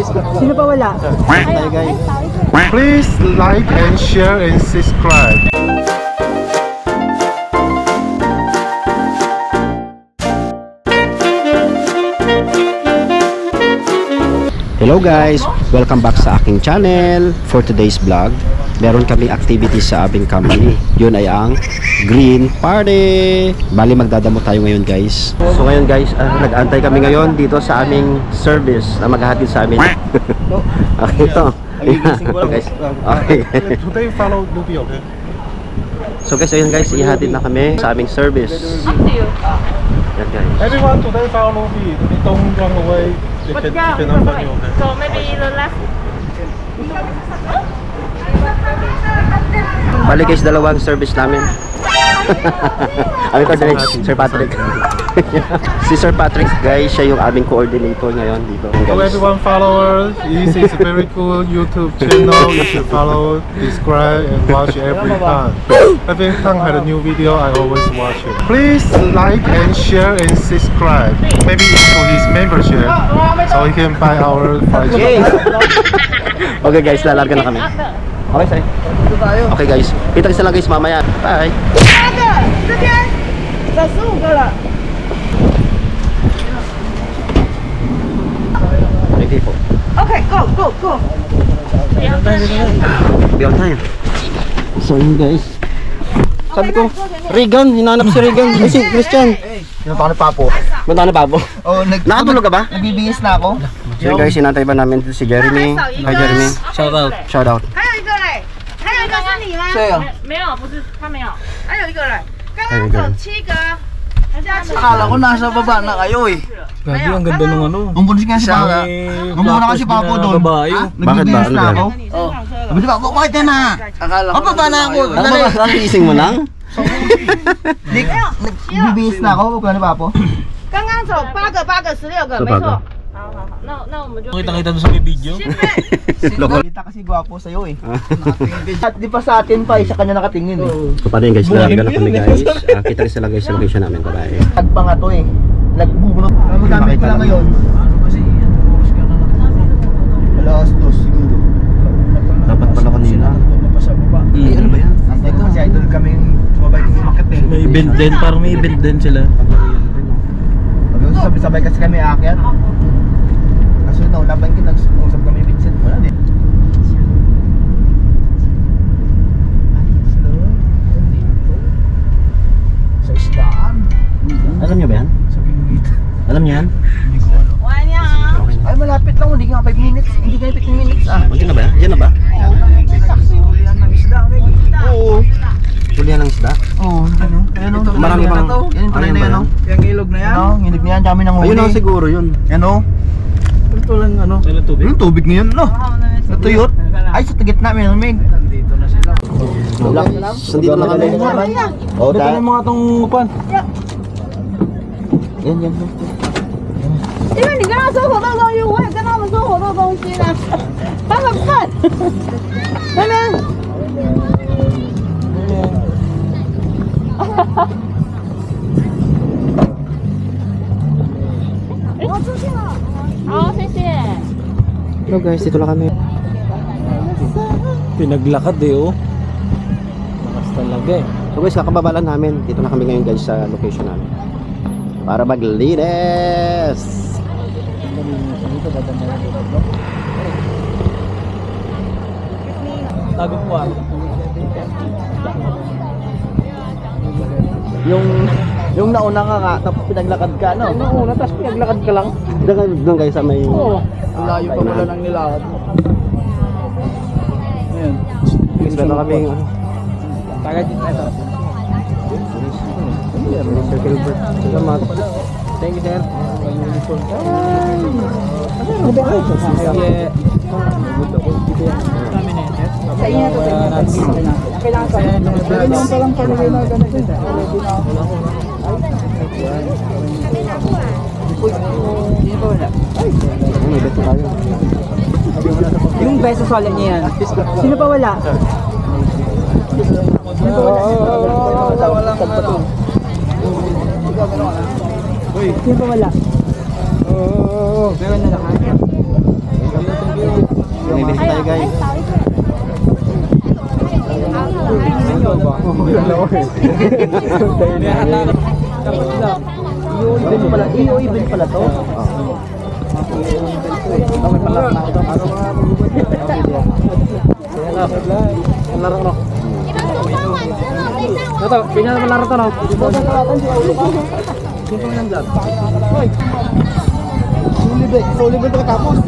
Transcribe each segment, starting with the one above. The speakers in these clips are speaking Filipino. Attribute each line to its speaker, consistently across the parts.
Speaker 1: Sino pa wala?
Speaker 2: Tayo guys.
Speaker 3: Please like and share and subscribe.
Speaker 2: Hello guys, welcome back sa aking channel. For today's vlog, meron kaming activities sa aming company. Yun ay ang Green Party. Bali magdadamo tayo ngayon guys. So ngayon guys, nag-antay kami ngayon dito sa aming service na maghahatid sa amin. Okay, ito. Guys. Okay.
Speaker 3: Today follow Luby, okay?
Speaker 2: So guys, ayun guys, ihatid na kami sa aming service.
Speaker 4: Up to you.
Speaker 2: Yan guys.
Speaker 3: Everyone today follow Luby. Don't run away. You can okay?
Speaker 4: So maybe the last.
Speaker 2: Bali guys, dalawang service namin. Aming coordinator, Sir Patrick. Si Sir Patrick guys, siya yung aming coordinator ngayon dito.
Speaker 3: So everyone followers, this is a very cool YouTube channel. You should follow, subscribe and watch every time. Every time I have a new video, I always watch it. Please like and share and subscribe. Maybe into his membership, so he can buy our price.
Speaker 2: Okay guys, lalarga na kami. Okay, say. Okay guys, kita isa lang guys mamaya. Bye. Thank you po.
Speaker 1: Okay, go.
Speaker 2: Beyond time. So yun guys. Sabi ko, Regan, hinanap si Regan. Ay si Christian.
Speaker 5: Pinunta ko ni Papo.
Speaker 2: Punta na Pabo.
Speaker 5: Oh,
Speaker 2: Nakatulog ka ba?
Speaker 5: nagbibihis na ako.
Speaker 2: So guys, sinantay ba namin si Jeremy? Hi Jeremy. Shout out. Shout out.
Speaker 1: 还有一个是你吗？
Speaker 5: Sa'yo.
Speaker 4: 没有，不是他没有。
Speaker 1: 还有一个人，刚刚走7个，加7
Speaker 5: Akala ko nasa baba na kayo eh.
Speaker 6: Gagi, ang ganda nung ano.
Speaker 5: Umbunod nga si Papo. Umbunod kasi si Papo doon.
Speaker 6: Babae.
Speaker 5: Nagbibihis
Speaker 2: Ano
Speaker 5: na
Speaker 2: yan?
Speaker 5: ako. Sabi si Papo, bakit yan na? Akala ko. Baba na ako.
Speaker 2: Nagising mo lang?
Speaker 5: Nagbibihis na ako. Huwag ni Papo.
Speaker 1: 刚刚走8个16个，没错。好，那我们就
Speaker 6: Kita-kita doon sa may video.
Speaker 5: Kita kasi gwapo sa'yo eh. At di pa sa atin pa, isa kanya nakatingin eh.
Speaker 2: So paano yun guys, lalarga na kami guys. Kita rin sila guys sa location namin. Bye-bye.
Speaker 5: Tagpa nga to eh. Nagbubunot. Magamit ko lang ngayon. Alas 2 siguro.
Speaker 2: Dapat pala kanina.
Speaker 5: Eh ano ba yan? Antay ko kasi idol kami sumabay kami umakit eh.
Speaker 6: May event din, parang may event din sila.
Speaker 5: Sabay-sabay kasi kami aakyat. Kaso naulaban ko, nag-usap kami Vincent. Wala din. Sa isdaan.
Speaker 2: Alam niyo ba yan? Alam niyo yan?
Speaker 5: Ay malapit lang, hindi nga 5 minutes. Hindi nga 15 minutes ah.
Speaker 2: Yan na ba? Yan na ba?
Speaker 5: Ulian ng isda. Oo.
Speaker 2: Tulian ng isda?
Speaker 5: Oo. Ayan o.
Speaker 2: Marami bang...
Speaker 5: Yan yung tulay na yan o. Yung ilog na yan. Ano? Ilog na yan, kami nang huli.
Speaker 2: Ayun o siguro yun.
Speaker 5: Yan o.
Speaker 2: Ito lang ano.
Speaker 6: Ano tubig?
Speaker 5: Yung tubig na yun no. Natuyot. Ay sa tagit na, may lumig.
Speaker 6: Nandito na sila.
Speaker 2: Sandito lang kami.
Speaker 5: O,
Speaker 6: Dito na yung mga tong upan.
Speaker 5: yan.
Speaker 1: 因为你跟他说活动东西，我也跟他们说活动东西呢，他们笨。妹妹。我出去了。
Speaker 4: 好，谢谢。
Speaker 2: Hello guys, dito lang kami.
Speaker 6: Pinaglakad eh oh. Lakas talaga eh.
Speaker 2: So guys, kakababa lang namin. Dito na kami ngayon guys sa location namin. Para maglinis.
Speaker 6: Tagupuan.
Speaker 5: Yung nauna ka nga, tapos pinaglakad ka, no?
Speaker 2: Nauna, tapos pinaglakad ka lang. Doon guys sa may...
Speaker 5: Oo. Layo pa wala nang nilakad. Ayan.
Speaker 2: Meron kami...
Speaker 5: Tagad din ito.
Speaker 2: Mr. Gilbert. Salamat. Thank you, sir.
Speaker 1: Sa inyo to. Kailangan sa inyo. Kailangan pa lang palagay na ganito.
Speaker 5: Yung beses wala niya yan.
Speaker 1: Sino pa wala? Sino pa wala? Sino pa wala?
Speaker 5: Meron na lahat.
Speaker 2: Hi guys.
Speaker 5: EO event pala to.
Speaker 6: Laro no. Ito, pinya naman laro to no.
Speaker 5: Sulit ba ito tapos?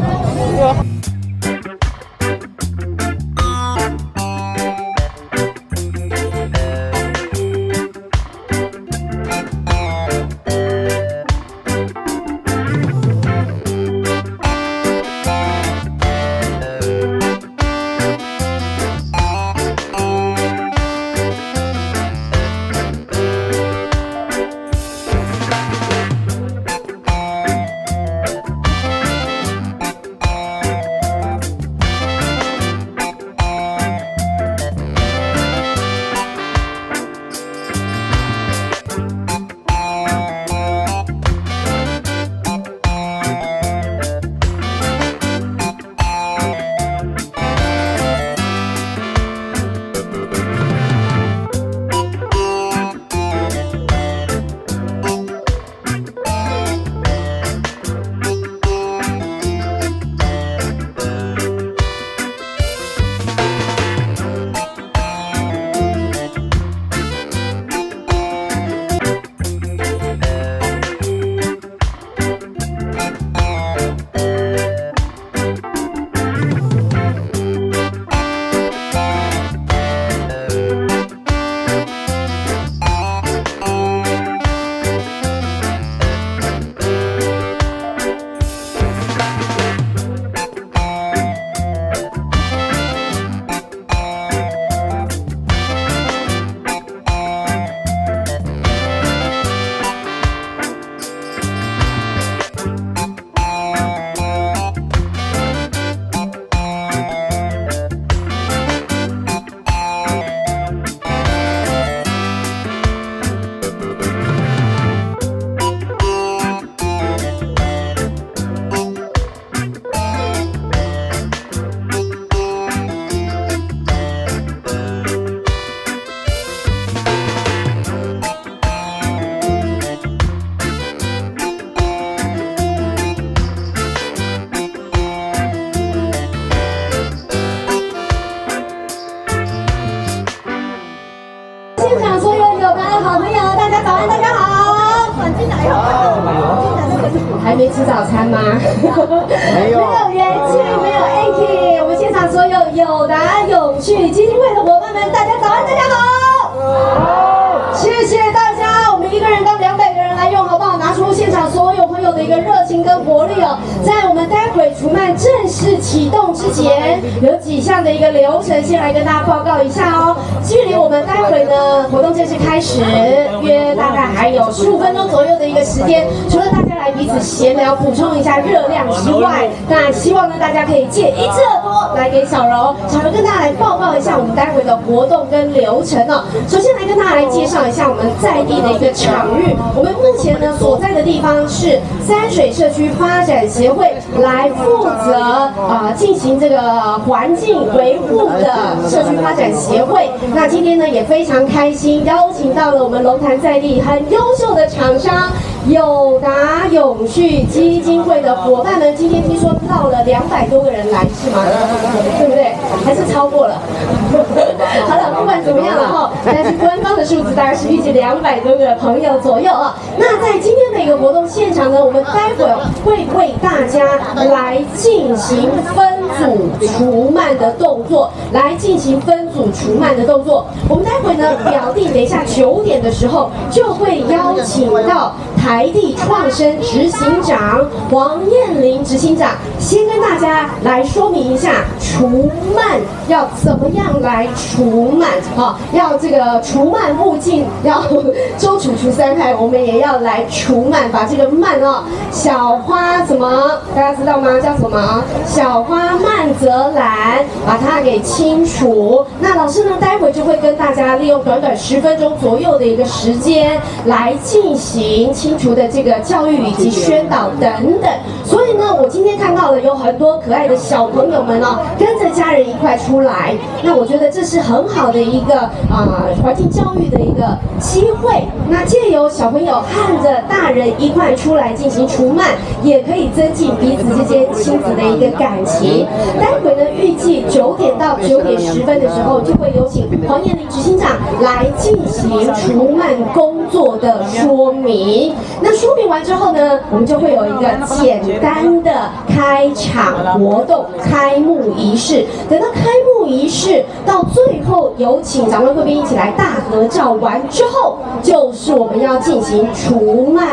Speaker 1: 现场所有有的好朋友，大家早安，大家好。进来还没吃早餐吗？没有元气，没有 Aki。我们现场所有友达永续基金会的伙伴们，大家早安，大家好。谢谢大家，我们一个人当200个人来用，好不好？拿出现场所有朋友的一个热情跟活力哦。在我们待会除螨正式启动之前，有几项的一个流程，先来跟大家报告一下哦。距离我们待会呢活动正式开始，约大概还有15分钟左右的一个时间。除了大家来彼此闲聊、补充一下热量之外，那希望呢大家可以借1只耳朵来给小柔，小柔跟大家来报告一下我们待会的活动跟流程哦。首先来跟大家来介绍一下我们在地的一个场域。我们目前呢所在的地方是三水社区发展协会来负责进行这个环境维护的社区发展协会。那今天呢也非常开心，邀请到了我们龙潭在地很优秀的厂商友达永续基金会的伙伴们。今天听说到了200多个人来是吗？对不对？还是超过了？好了，不管怎么样了哈，但是官方的数字大概是预计200多个朋友左右啊。那在今天的一个活动现场呢，我们待会会为大家来进行分组除螨的动作，我们待会呢表定，等一下9点的时候就会邀请到台地创生执行长黄燕玲执行长，先跟大家来说明一下除螨要怎么样来除螨啊，要这个除螨附近要周楚除3害，我们也要来除螨，把这个螨哦，小花怎么大家知道吗？叫什么？小花曼泽兰，把它给清除。那老师呢，待会就会跟大家利用短短10分钟左右的一个时间来进行清除的这个教育以及宣导等等。所以呢，我今天看到了有很多可爱的小朋友们哦，跟着家人一块出来。那我觉得这是很好的一个环境教育的一个机会。那借由小朋友和着大人一块出来进行除螨，也可以增进彼此之间亲子的一个感情。待会呢，预计9点到9点10分的时候，就会有请黄彦霖执行长来进行除螨工作的说明。那说明完之后呢，我们就会有一个简单的开场活动、开幕仪式。等到开幕仪式到最后，有请长官贵宾一起来大合照完之后，就是我们要进行除螨